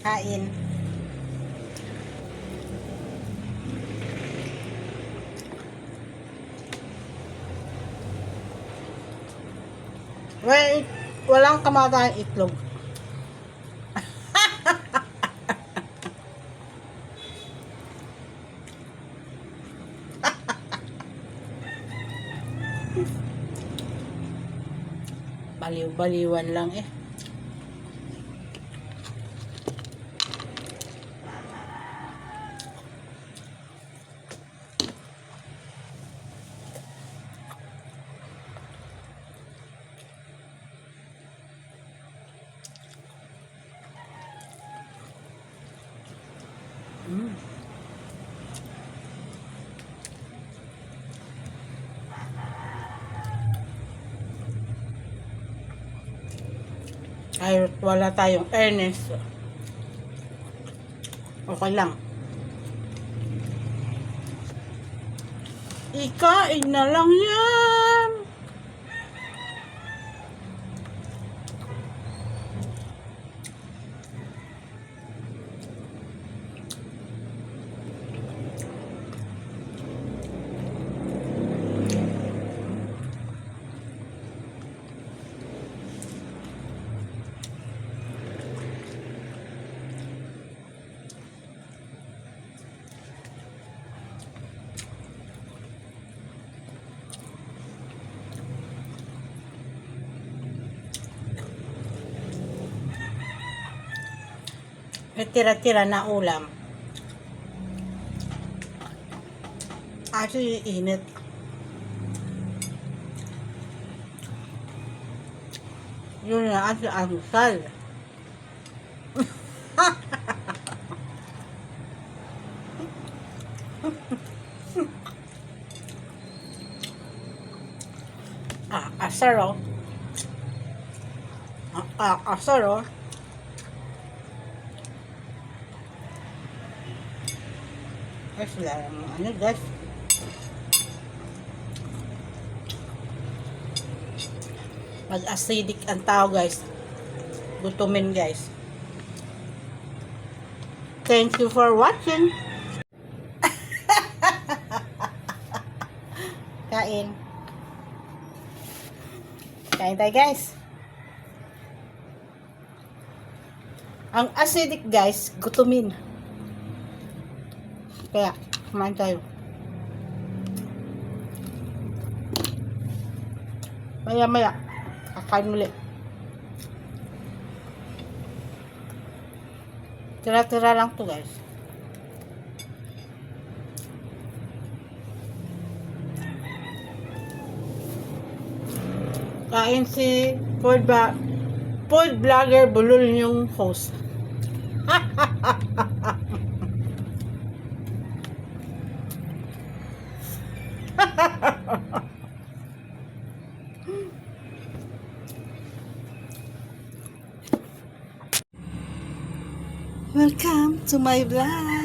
Kain. Well, walang kamatayang itlog. Baliw-baliwan lang eh. Ay, wala tayong earnest. Okay lang. Ikain na lang yan. May tira-tira na ulam. Actually, init. Yun na ang almusal. Asar oh. Asar oh. Ay, sila ano guys. Pag acidic ang tao guys, gutumin guys. Thank you for watching. Kain. Kain tayo guys. Ang acidic guys, gutumin. Kaya, kumain tayo. Maya-maya, kakain muli. Tira-tira lang to guys. Kain si food vlogger Bulol yung host. Welcome to my vlog.